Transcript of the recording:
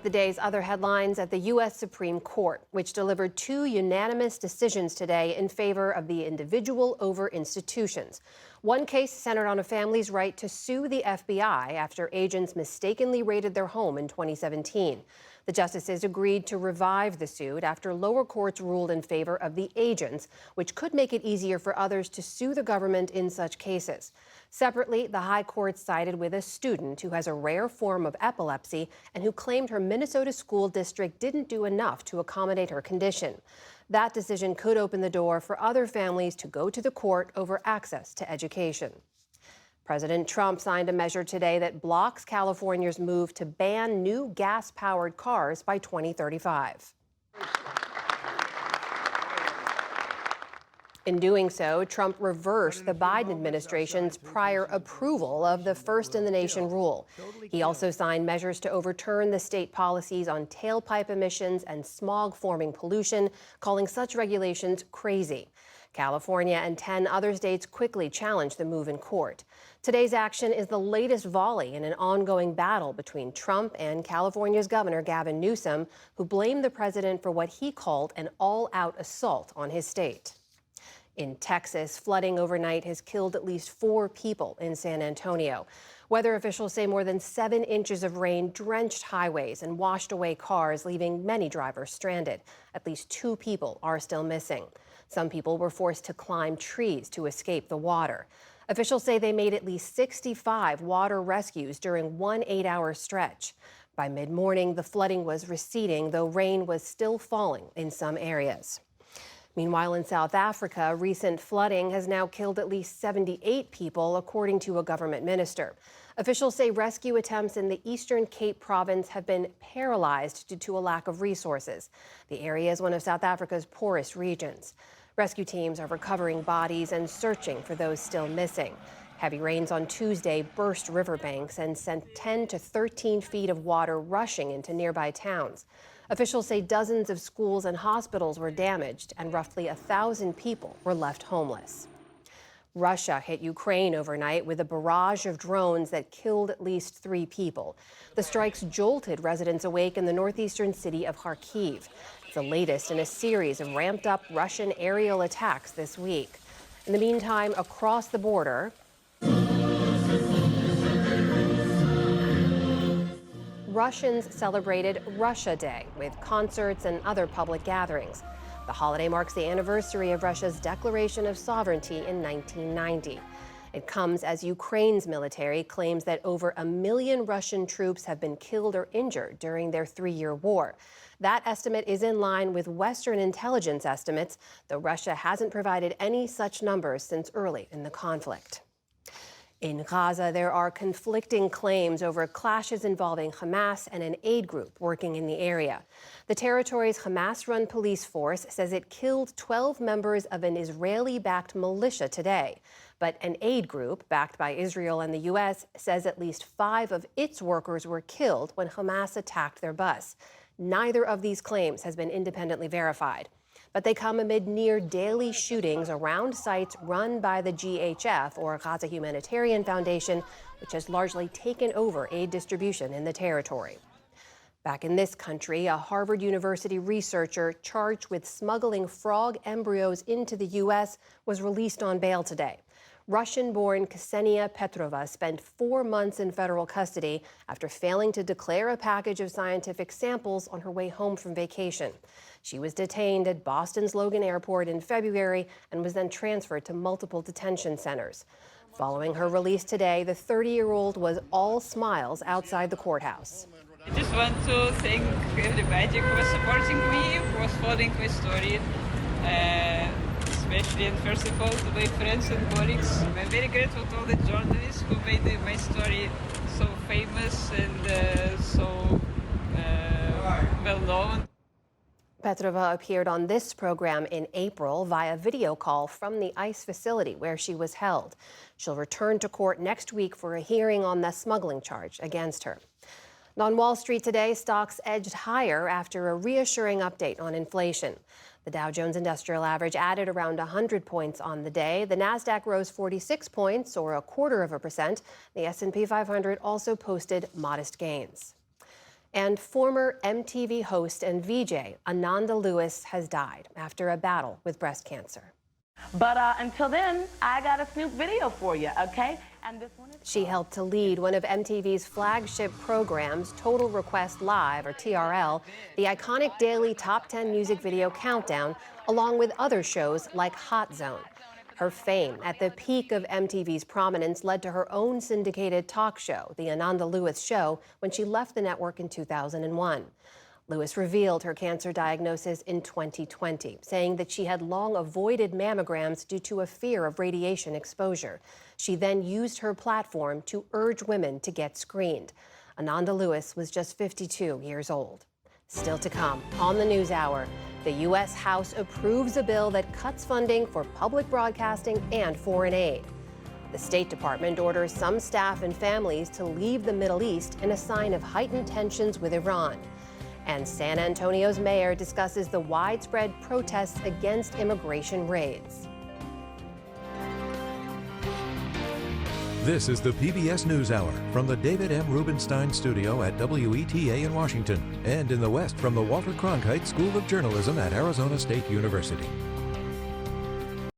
The day's other headlines at the U.S. Supreme Court, which delivered two unanimous decisions today in favor of the individual over institutions. One case centered on a family's right to sue the FBI after agents mistakenly raided their home in 2017. The justices agreed to revive the suit after lower courts ruled in favor of the agents, which could make it easier for others to sue the government in such cases. Separately, the high court sided with a student who has a rare form of epilepsy and who claimed her Minnesota school district didn't do enough to accommodate her condition. That decision could open the door for other families to go to the court over access to education. President Trump signed a measure today that blocks California's move to ban new gas-powered cars by 2035. In doing so, Trump reversed the Biden administration's prior approval of the first-in-the-nation rule. He also signed measures to overturn the state policies on tailpipe emissions and smog-forming pollution, calling such regulations crazy. California and 10 other states quickly challenged the move in court. Today's action is the latest volley in an ongoing battle between Trump and California's Governor Gavin Newsom, who blamed the president for what he called an all-out assault on his state. In Texas, flooding overnight has killed at least 4 people in San Antonio. Weather officials say more than 7 inches of rain drenched highways and washed away cars, leaving many drivers stranded. At least 2 people are still missing. Some people were forced to climb trees to escape the water. Officials say they made at least 65 water rescues during one 8-hour stretch. By mid-morning, the flooding was receding, though rain was still falling in some areas. Meanwhile, in South Africa, recent flooding has now killed at least 78 people, according to a government minister. Officials say rescue attempts in the Eastern Cape province have been paralyzed due to a lack of resources. The area is one of South Africa's poorest regions. Rescue teams are recovering bodies and searching for those still missing. Heavy rains on Tuesday burst riverbanks and sent 10 to 13 feet of water rushing into nearby towns. Officials say dozens of schools and hospitals were damaged and roughly 1,000 people were left homeless. Russia hit Ukraine overnight with a barrage of drones that killed at least 3 people. The strikes jolted residents awake in the northeastern city of Kharkiv. It's the latest in a series of ramped-up Russian aerial attacks this week. In the meantime, across the border, Russians celebrated Russia Day with concerts and other public gatherings. The holiday marks the anniversary of Russia's declaration of sovereignty in 1990. It comes as Ukraine's military claims that over 1 million Russian troops have been killed or injured during their 3-year war. That estimate is in line with Western intelligence estimates, though Russia hasn't provided any such numbers since early in the conflict. In Gaza, there are conflicting claims over clashes involving Hamas and an aid group working in the area. The territory's Hamas-run police force says it killed 12 members of an Israeli-backed militia today. But an aid group, backed by Israel and the U.S., says at least 5 of its workers were killed when Hamas attacked their bus. Neither of these claims has been independently verified. But they come amid near-daily shootings around sites run by the GHF, or Gaza Humanitarian Foundation, which has largely taken over aid distribution in the territory. Back in this country, a Harvard University researcher charged with smuggling frog embryos into the U.S. was released on bail today. Russian-born Ksenia Petrova spent 4 months in federal custody after failing to declare a package of scientific samples on her way home from vacation. She was detained at Boston's Logan Airport in February and was then transferred to multiple detention centers. Following her release today, the 30-year-old was all smiles outside the courthouse. I just want to thank everybody who was supporting me, who was following my story. Especially and first of all to my friends and colleagues. I'm very grateful to all the journalists who made my story so famous and so well known. Petrova appeared on this program in April via video call from the ICE facility where she was held. She'll return to court next week for a hearing on the smuggling charge against her. On Wall Street today, stocks edged higher after a reassuring update on inflation. The Dow Jones Industrial Average added around 100 points on the day. The Nasdaq rose 46 points, or 0.25%. The S&P 500 also posted modest gains. And former MTV host and VJ Ananda Lewis has died after a battle with breast cancer. But until then, I got a Snoop video for you, okay? And this one is... She helped to lead one of MTV's flagship programs, Total Request Live, or TRL, the iconic daily Top 10 music video countdown, along with other shows like Hot Zone. Her fame at the peak of MTV's prominence led to her own syndicated talk show, The Ananda Lewis Show, when she left the network in 2001. Lewis revealed her cancer diagnosis in 2020, saying that she had long avoided mammograms due to a fear of radiation exposure. She then used her platform to urge women to get screened. Ananda Lewis was just 52 years old. Still to come on the NewsHour, the U.S. House approves a bill that cuts funding for public broadcasting and foreign aid. The State Department orders some staff and families to leave the Middle East in a sign of heightened tensions with Iran. And San Antonio's mayor discusses the widespread protests against immigration raids. This is the PBS NewsHour from the David M. Rubenstein Studio at WETA in Washington, and in the West from the Walter Cronkite School of Journalism at Arizona State University.